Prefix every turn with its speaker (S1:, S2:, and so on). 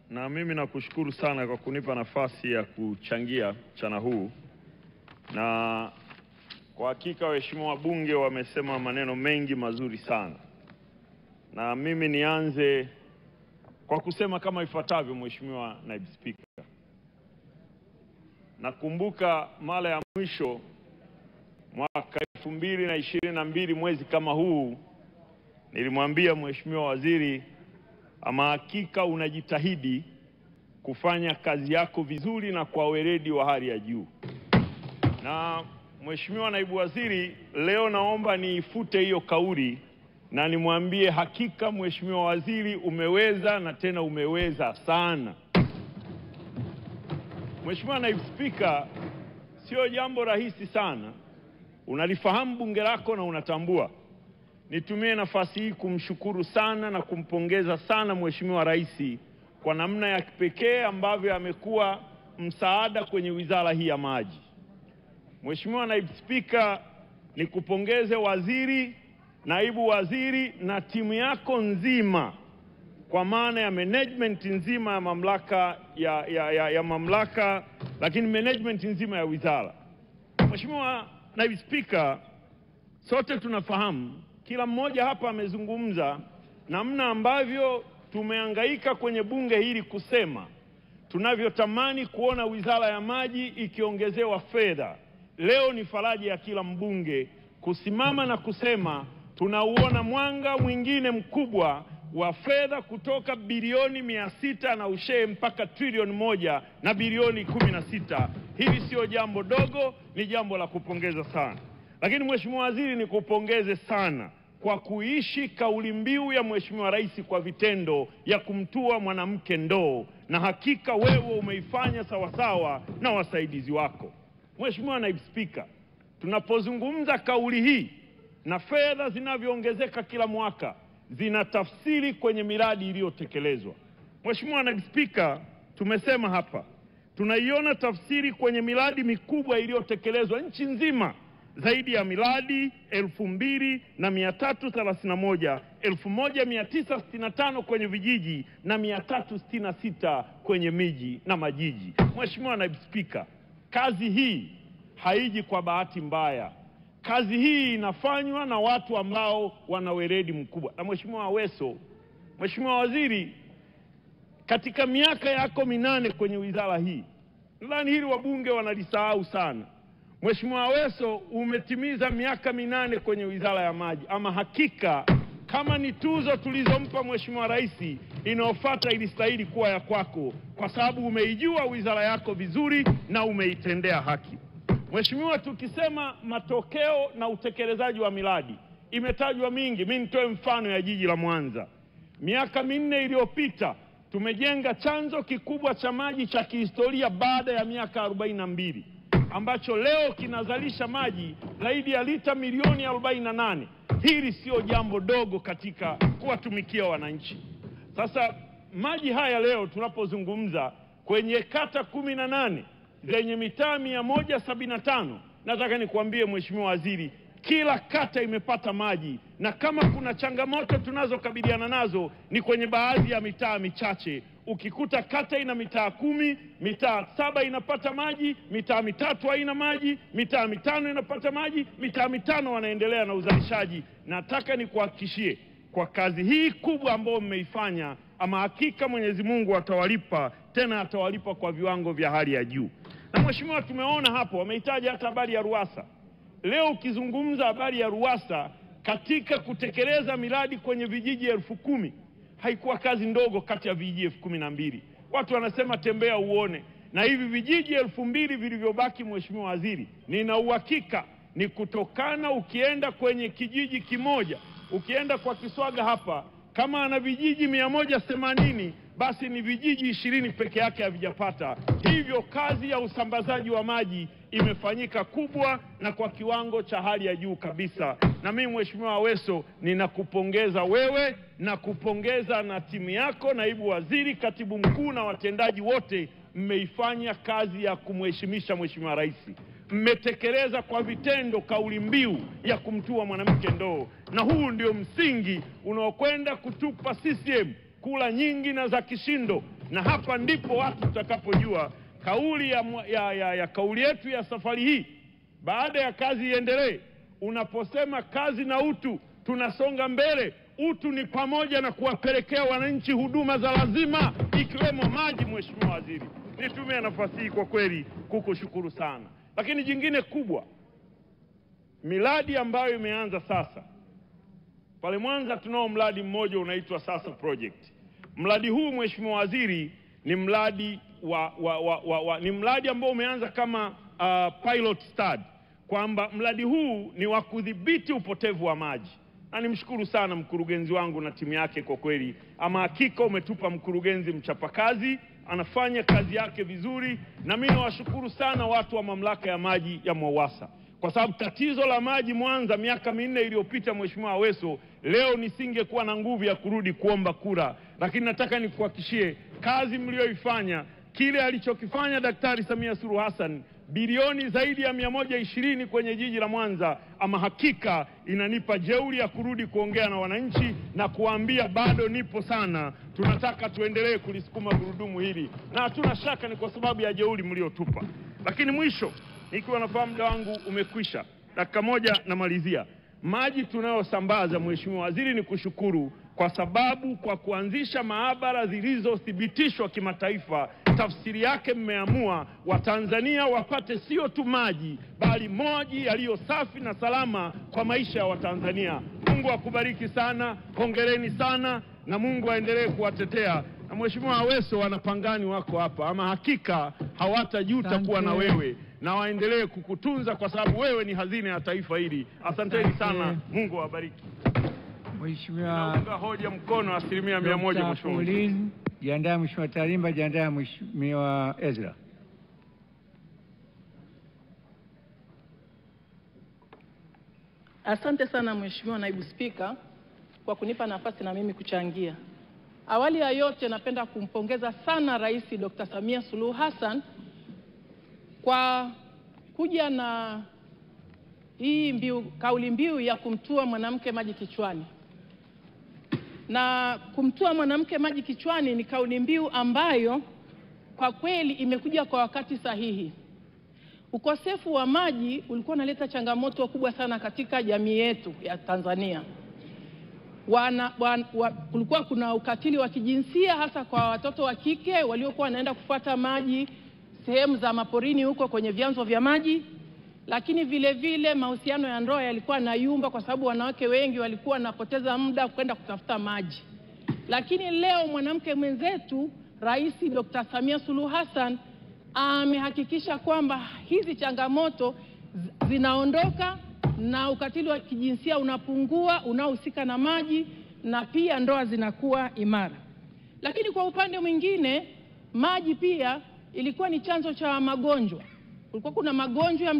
S1: Na mimi nakushukuru sana kwa kunipa nafasi ya kuchangia mchana huu. Na kwa hakika waheshimiwa wabunge wamesema maneno mengi mazuri sana. Na mimi nianze kwa kusema kama ifuatavyo, Mheshimiwa Naibu Spika. Nakumbuka mara ya mwisho mwaka 2022 mwezi kama huu, nilimwambia Mheshimiwa Waziri, ama hakika unajitahidi kufanya kazi yako vizuri na kwa weledi wa hali ya juu. Na Mheshimiwa Naibu Waziri, leo naomba niifute hiyo kauli na nimwambie hakika Mheshimiwa Waziri umeweza, na tena umeweza sana. Mheshimiwa Naibu Spika, sio jambo rahisi sana. Unalifahamu bunge lako na unatambua. Nitumie nafasi hii kumshukuru sana na kumpongeza sana Mheshimiwa Rais kwa namna ya kipekee ambavyo amekuwa msaada kwenye wizara hii ya maji. Mheshimiwa Naibu Spika, nikupongeze waziri, naibu waziri na timu yako nzima, kwa maana ya management nzima ya mamlaka ya mamlaka, lakini management nzima ya wizara. Mheshimiwa Naibu Spika, sote tunafahamu, kila mmoja hapa amezungumza namna ambavyo tumehangaika kwenye bunge hili kusema tunavyotamani kuona wizara ya maji ikiongezewa fedha. Leo ni faraja ya kila mbunge kusimama na kusema tunauona mwanga mwingine mkubwa wa fedha kutoka bilioni 600 na ushee mpaka trilioni 1 na bilioni 16. Hili sio jambo dogo, ni jambo la kupongeza sana. Lakini Mheshimiwa Waziri, nikupongeze sana kwa kuishi kauli mbiu ya Mheshimiwa Rais kwa vitendo ya kumtua mwanamke ndoo, na hakika wewe umeifanya sawasawa na wasaidizi wako. Mheshimiwa Naibu Spika, tunapozungumza kauli hii na fedha zinavyoongezeka kila mwaka, zina tafsiri kwenye miradi iliyotekelezwa. Mheshimiwa Naibu Spika, tumesema hapa tunaiona tafsiri kwenye miradi mikubwa iliyotekelezwa nchi nzima, zaidi ya miradi 2331, 1965 kwenye vijiji na 366 kwenye miji na majiji. Mheshimiwa Naibu Spika, kazi hii haiji kwa bahati mbaya. Kazi hii inafanywa na watu ambao wana weledi mkubwa. Na Mheshimiwa Aweso, Mheshimiwa Waziri, katika miaka yako 8 kwenye wizara hii, nadhani hili wabunge wanalisahau sana. Mheshimiwa Aweso, umetimiza miaka 8 kwenye wizara ya maji. Ama hakika kama ni tuzo tulizompa Mheshimiwa Rais, inayofuata ilistahili kuwa ya kwako, kwa sababu umeijua wizara yako vizuri na umeitendea haki. Mheshimiwa, tukisema matokeo na utekelezaji wa miradi, imetajwa mingi. Mimi nitoe mfano ya jiji la Mwanza. Miaka 4 iliyopita tumejenga chanzo kikubwa cha maji cha kihistoria baada ya miaka 42, ambacho leo kinazalisha maji zaidi ya lita milioni 48. Hili sio jambo dogo katika kuwatumikia wananchi. Sasa maji haya leo tunapozungumza kwenye kata 18 zenye mitaa 175, nataka nikuambie Mheshimiwa Waziri, kila kata imepata maji, na kama kuna changamoto tunazokabiliana nazo ni kwenye baadhi ya mitaa michache. Ukikuta kata ina mitaa 10, mitaa 7 inapata maji, mitaa 3 haina maji, mitaa 5 inapata maji, mitaa 5 wanaendelea na uzalishaji. Nataka nikuhakikishie kwa kazi hii kubwa ambayo mmeifanya, ama hakika Mwenyezi Mungu atawalipa, tena atawalipa kwa viwango vya hali ya juu. Na Mheshimiwa, tumeona hapo wamehitaji hata habari ya RUWASA. Leo ukizungumza habari ya RUWASA katika kutekeleza miradi kwenye vijiji 10,000, haikuwa kazi ndogo kati ya vijiji 12,000. Watu wanasema tembea uone. Na hivi vijiji 2,000 vilivyobaki, Mheshimiwa Waziri, nina uhakika ni kutokana, ukienda kwenye kijiji kimoja, ukienda kwa Kiswaga hapa, kama ana vijiji 180, basi ni vijiji 20 peke yake havijapata. Hivyo kazi ya usambazaji wa maji imefanyika kubwa na kwa kiwango cha hali ya juu kabisa. Na mimi Mheshimiwa Aweso, ninakupongeza wewe na kupongeza na timu yako, naibu waziri, katibu mkuu na watendaji wote. Mmeifanya kazi ya kumheshimisha Mheshimiwa Rais. Mmetekeleza kwa vitendo kauli mbiu ya kumtua mwanamke ndoo, na huu ndio msingi unaokwenda kutupa CCM kula nyingi na za kishindo na hapa ndipo watu tutakapojua kauli kauli yetu ya safari hii, baada ya kazi iendelee. Unaposema kazi na utu, tunasonga mbele. Utu ni pamoja na kuwapelekea wananchi huduma za lazima ikiwemo maji. Mheshimiwa Waziri, nitumie nafasi hii kwa kweli kukushukuru sana. Lakini jingine kubwa, miradi ambayo imeanza sasa. Pale Mwanza tunao mradi mmoja unaitwa Sasa Project. Mradi huu Mheshimiwa Waziri ni mradi ni mradi ambao umeanza kama pilot study, kwamba mradi huu ni wa kudhibiti upotevu wa maji. Na nimshukuru sana mkurugenzi wangu na timu yake kwa kweli. Ama hakika umetupa mkurugenzi mchapakazi, anafanya kazi yake vizuri, na mimi nawashukuru sana watu wa mamlaka ya maji ya Mwawasa, kwa sababu tatizo la maji Mwanza miaka 4 iliyopita, Mheshimiwa Aweso, leo nisingekuwa na nguvu ya kurudi kuomba kura. Lakini nataka nikuhakikishie kazi mlioifanya, kile alichokifanya Daktari Samia Suluhu Hassan, bilioni zaidi ya 120 kwenye jiji la Mwanza, ama hakika inanipa jeuri ya kurudi kuongea na wananchi na kuambia bado nipo sana. Tunataka tuendelee kulisukuma gurudumu hili, na hatuna shaka ni kwa sababu ya jeuri mliotupa. Lakini mwisho, ikiwa nafahamu muda wangu umekwisha, dakika moja namalizia. Maji tunayosambaza, Mheshimiwa Waziri, ni kushukuru kwa sababu kwa kuanzisha maabara zilizothibitishwa kimataifa, tafsiri yake mmeamua Watanzania wapate sio tu maji, bali maji yaliyo safi na salama kwa maisha ya Watanzania. Mungu akubariki sana, hongereni sana, na Mungu aendelee kuwatetea. Na Mheshimiwa Aweso, wanapangani wako hapa, ama hakika hawatajuta kuwa na wewe, na waendelee kukutunza kwa sababu wewe ni hazina ya taifa hili. Asanteni sana, Mungu awabariki.
S2: Mheshimiwa,
S1: naunga hoja mkono 100%. Mheshimiwa,
S2: jiandae Mheshimiwa Tarimba, jiandae Mheshimiwa Ezra.
S3: Asante sana Mheshimiwa Naibu Spika kwa kunipa nafasi na mimi kuchangia. Awali ya yote, napenda kumpongeza sana Rais Dr. Samia Suluhu Hassan kwa kuja na hii kauli mbiu ya kumtua mwanamke maji kichwani. Na kumtua mwanamke maji kichwani ni kauli mbiu ambayo kwa kweli imekuja kwa wakati sahihi. Ukosefu wa maji ulikuwa unaleta changamoto kubwa sana katika jamii yetu ya Tanzania. Kulikuwa kuna ukatili wa kijinsia, hasa kwa watoto wa kike waliokuwa wanaenda kufuata maji sehemu za maporini huko kwenye vyanzo vya maji. Lakini vile vile mahusiano ya ndoa yalikuwa yanayumba kwa sababu wanawake wengi walikuwa wanapoteza muda kwenda kutafuta maji. Lakini leo mwanamke mwenzetu Rais Dr. Samia Suluhu Hassan amehakikisha kwamba hizi changamoto zinaondoka na ukatili wa kijinsia unapungua unaohusika na maji, na pia ndoa zinakuwa imara. Lakini kwa upande mwingine, maji pia ilikuwa ni chanzo cha magonjwa. Kulikuwa kuna magonjwa ya